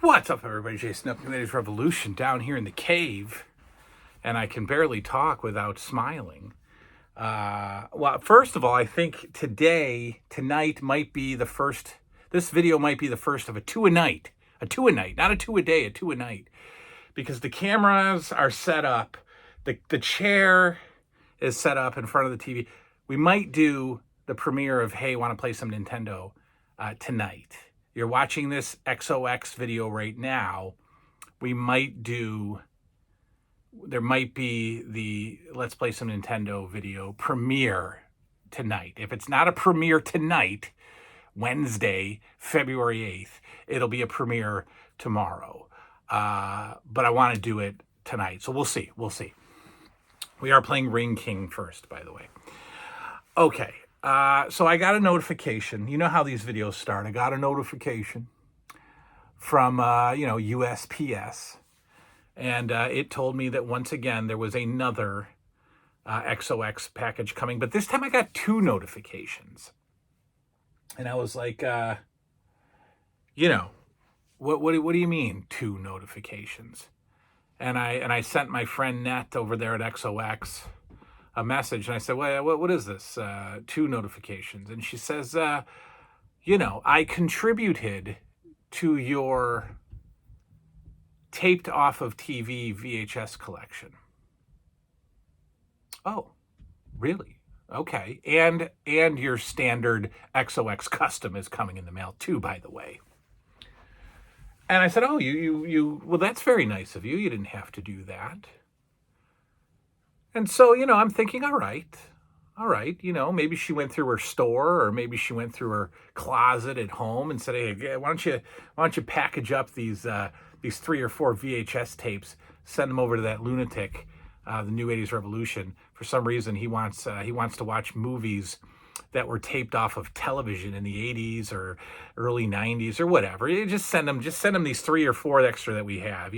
What's up, everybody? Jason up Community's Revolution down here in the cave, and I can barely talk without smiling. Well, first of all, I think tonight might be the first. This video might be the first of a two a night, not a two a day, a two a night, because the cameras are set up, the chair is set up in front of the TV. We might do the premiere of Hey, Want to Play Some Nintendo tonight. You're watching this XOX video right now. There might be the Let's Play Some Nintendo video premiere tonight. If it's not a premiere tonight, Wednesday, February 8th, it'll be a premiere tomorrow. But I want to do it tonight. So we'll see. We are playing Ring King first, by the way. Okay. So I got a notification. You know how these videos start. I got a notification from, USPS. And it told me that once again, there was another XOX package coming. But this time I got two notifications. And I was like, what do you mean two notifications? And I sent my friend Net over there at XOX a message, and I said, well, what is this? Two notifications. And she says, I contributed to your taped off of TV VHS collection. Oh, really? Okay. And your standard XOX Custom is coming in the mail too, by the way. And I said, oh, well, that's very nice of you. You didn't have to do that. And so, I'm thinking, all right, maybe she went through her store, or maybe she went through her closet at home and said, hey, why don't you package up these 3 or 4 VHS tapes, send them over to that lunatic, the New 80s Revolution. For some reason, he wants to watch movies that were taped off of television in the 80s or early 90s or whatever. You just send them these 3 or 4 extra that we have,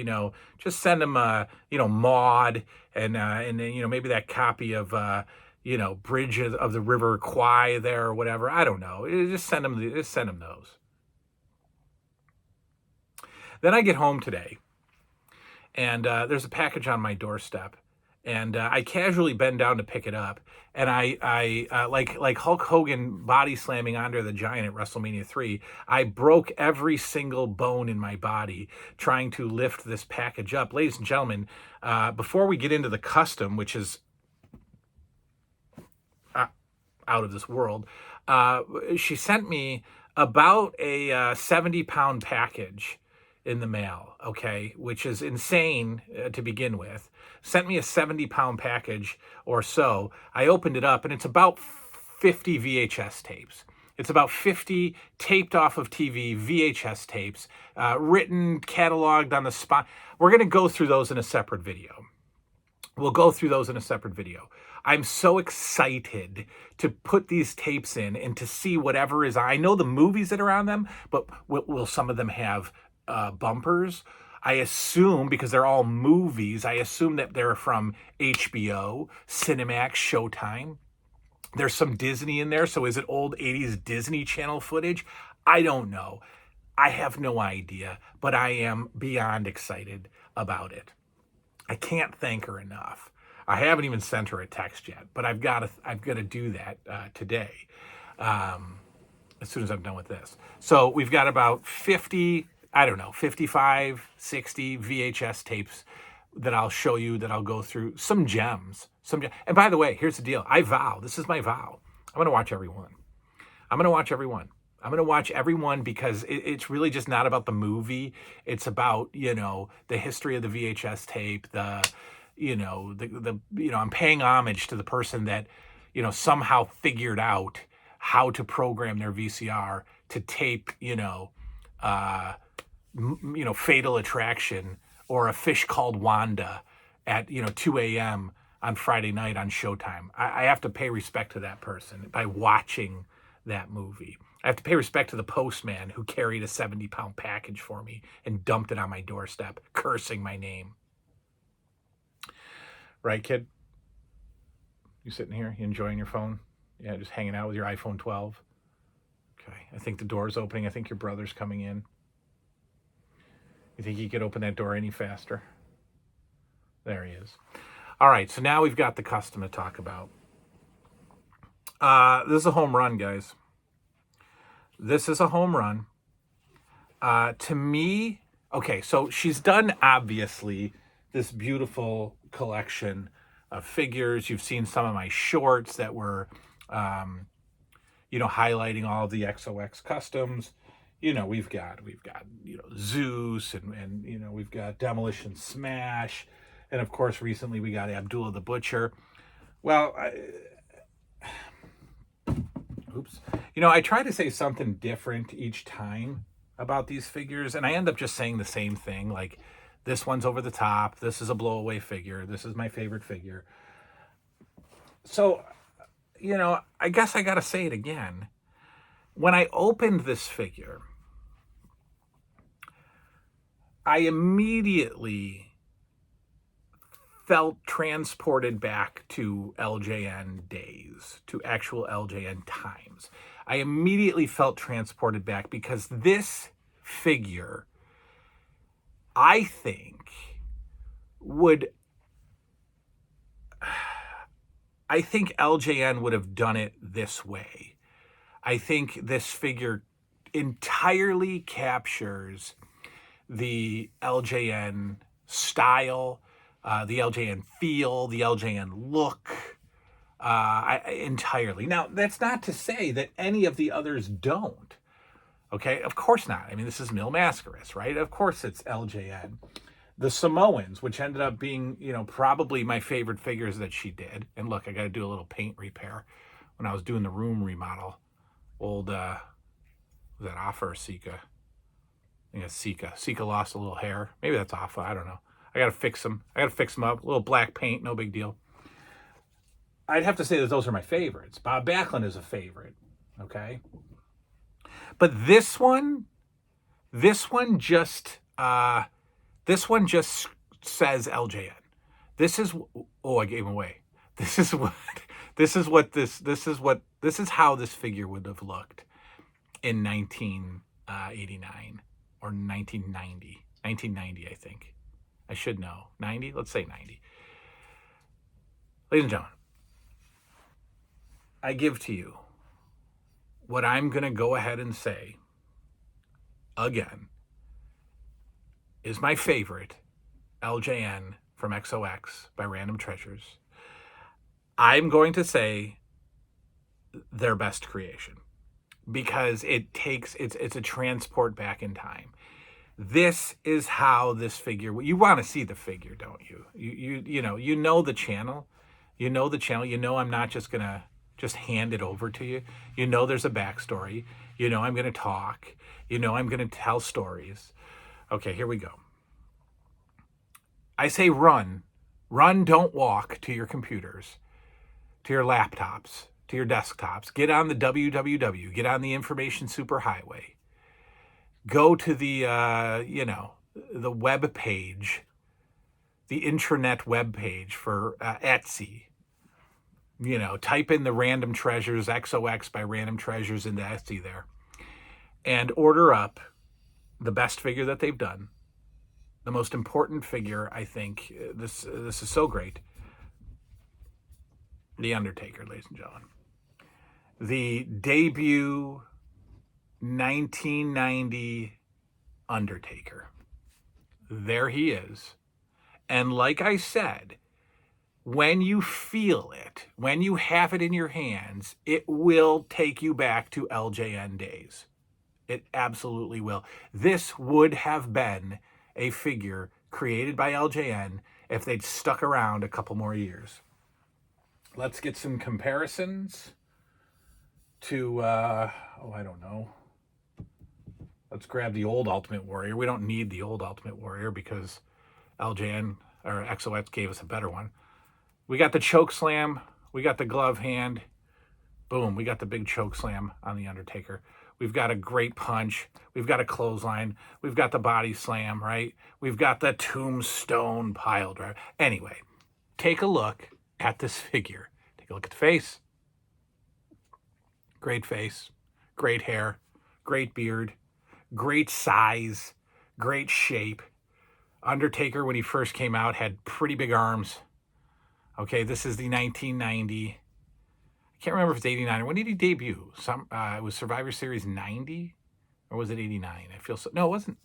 just send them, Maud and maybe that copy of, Bridge of the River Kwai there or whatever. I don't know. Just send them those. Then I get home today and there's a package on my doorstep. And I casually bend down to pick it up, and I like Hulk Hogan body slamming Andre the Giant at WrestleMania 3, I broke every single bone in my body trying to lift this package up. Ladies and gentlemen, before we get into the custom, which is out of this world, she sent me about a 70-pound package in the mail, okay, which is insane to begin with. Sent me a 70-pound package or so. I opened it up, and it's about 50 VHS tapes. It's about 50 taped off of TV VHS tapes, written, cataloged on the spot. We're going to go through those in a separate video. I'm so excited to put these tapes in and to see whatever is. I know the movies that are on them, but will some of them have bumpers? I assume, because they're all movies, I assume that they're from HBO, Cinemax, Showtime. There's some Disney in there, so is it old 80s Disney Channel footage? I don't know. I have no idea, but I am beyond excited about it. I can't thank her enough. I haven't even sent her a text yet, but I've got to do that today, as soon as I'm done with this. So we've got about 55, 60 VHS tapes that I'll show you, that I'll go through. Some gems. And by the way, here's the deal. This is my vow. I'm going to watch everyone. I'm going to watch everyone because it's really just not about the movie. It's about, the history of the VHS tape, I'm paying homage to the person that, somehow figured out how to program their VCR to tape, Fatal Attraction or A Fish Called Wanda at 2 a.m. on Friday night on Showtime. I have to pay respect to that person by watching that movie. I have to pay respect to the postman who carried a 70-pound package for me and dumped it on my doorstep, cursing my name. Right, kid? You sitting here? You enjoying your phone? Yeah, just hanging out with your iPhone 12? Okay, I think the door's opening. I think your brother's coming in. You think he could open that door any faster? There he is. All right, so now we've got the custom to talk about. This is a home run, guys. This is a home run. To me, okay, so she's done, obviously, this beautiful collection of figures. You've seen some of my shorts that were, highlighting all of the XOX customs. We've got Zeus and we've got Demolition Smash. And of course, recently we got Abdullah the Butcher. Well, I try to say something different each time about these figures, and I end up just saying the same thing. Like, this one's over the top. This is a blowaway figure. This is my favorite figure. So, I guess I got to say it again. When I opened this figure, I immediately felt transported back to LJN days, to actual LJN times. I immediately felt transported back because this figure, I think LJN would have done it this way. I think this figure entirely captures the LJN style, the LJN feel, the LJN look, entirely. Now, that's not to say that any of the others don't. Okay, of course not. I mean, this is Mil Mascaris, right? Of course it's LJN. The Samoans, which ended up being, probably my favorite figures that she did. And look, I got to do a little paint repair. When I was doing the room remodel, old, was that Afa or Sika? I think it's Sika. Sika lost a little hair. Maybe that's Afa. I don't know. I got to fix them. Up. A little black paint, no big deal. I'd have to say that those are my favorites. Bob Backlund is a favorite, okay? But this one just says LJN. This is I gave him away. This is how this figure would have looked in 1989 or 1990. 1990, I think. I should know. 90? Let's say 90. Ladies and gentlemen, I give to you what I'm going to go ahead and say again is my favorite LJN from XOX by Random Treasures. I'm going to say their best creation because it's a transport back in time. This is how this figure, you want to see the figure, don't you? You know the channel. You know the channel. You know I'm not just going to just hand it over to you. You know there's a backstory. You know I'm going to talk. You know I'm going to tell stories. Okay, here we go. I say run. Run, don't walk to your computers, to your laptops, to your desktops. Get on the www. Get on the information superhighway. Go to the, the web page, the intranet web page for Etsy. Type in the Random Treasures, XOX by Random Treasures into Etsy there. And order up the best figure that they've done. The most important figure, I think. This is so great. The Undertaker, ladies and gentlemen. The debut 1990 Undertaker. There he is. And like I said, when you feel it, when you have it in your hands, it will take you back to LJN days. It absolutely will. This would have been a figure created by LJN if they'd stuck around a couple more years. Let's get some comparisons to, I don't know. Let's grab the old Ultimate Warrior. We don't need the old Ultimate Warrior because LJN or XOX gave us a better one. We got the choke slam. We got the glove hand. Boom, we got the big choke slam on the Undertaker. We've got a great punch. We've got a clothesline. We've got the body slam, right? We've got the tombstone pile driver. Anyway, take a look at this figure. Take a look at the face. Great face. Great hair. Great beard. Great size. great shape. Undertaker, when he first came out, had pretty big arms. Okay, this is the 1990. I can't remember if it's 89 or when did he debut? It was Survivor Series 90 or was it 89? I feel so. No, it wasn't.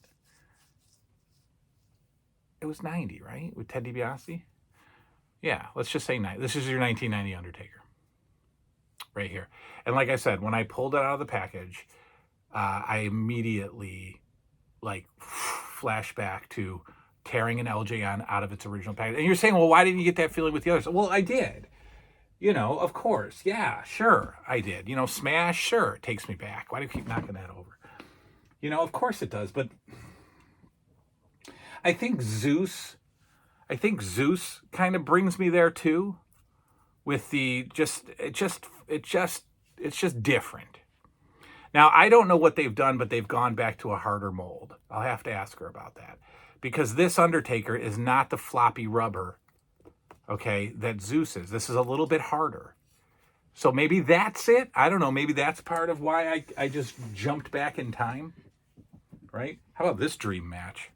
It was 90, right? With Ted DiBiase? Yeah, let's just say 90. This is your 1990 Undertaker. Right here. And like I said, when I pulled it out of the package, I immediately like flash back to tearing an LJN out of its original package. And you're saying, well, why didn't you get that feeling with the others? Well, I did. You know, of course. Yeah, sure, I did. You know, Smash, sure, it takes me back. Why do you keep knocking that over? You know, of course it does. But I think Zeus kind of brings me there too. With the it's just different. Now, I don't know what they've done, but they've gone back to a harder mold. I'll have to ask her about that. Because this Undertaker is not the floppy rubber, okay, that Zeus is. This is a little bit harder. So maybe that's it. I don't know. Maybe that's part of why I just jumped back in time, right? How about this dream match?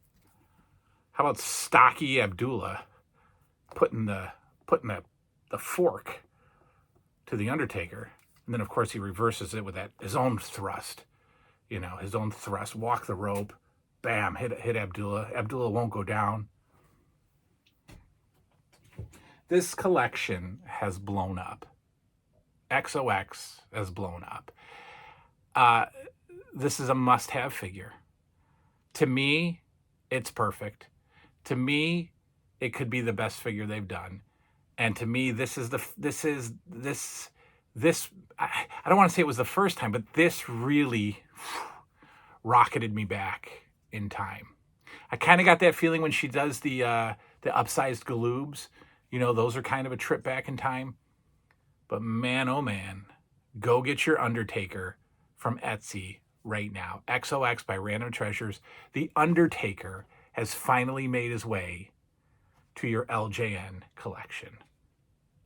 How about stocky Abdullah putting the fork to the Undertaker? And then, of course, he reverses it with his own thrust. You know, his own thrust. Walk the rope. Bam. Hit Abdullah. Abdullah won't go down. This collection has blown up. XOX has blown up. This is a must-have figure. To me, it's perfect. To me, it could be the best figure they've done. And to me, I don't want to say it was the first time, but this really rocketed me back in time. I kind of got that feeling when she does the upsized Galoobs. You know, those are kind of a trip back in time. But man, oh man, go get your Undertaker from Etsy right now. XOX by Random Treasures. The Undertaker has finally made his way to your LJN collection.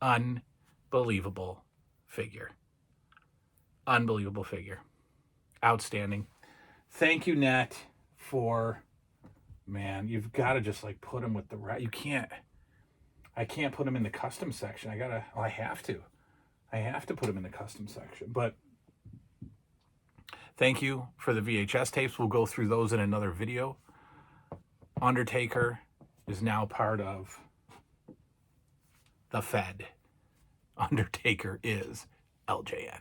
Unbelievable figure. Unbelievable figure. Outstanding. Thank you, Net, for, man, you've got to just like put him with the right. I can't put him in the custom section. I have to put him in the custom section. But thank you for the VHS tapes. We'll go through those in another video. Undertaker is now part of the Fed. Undertaker is LJN.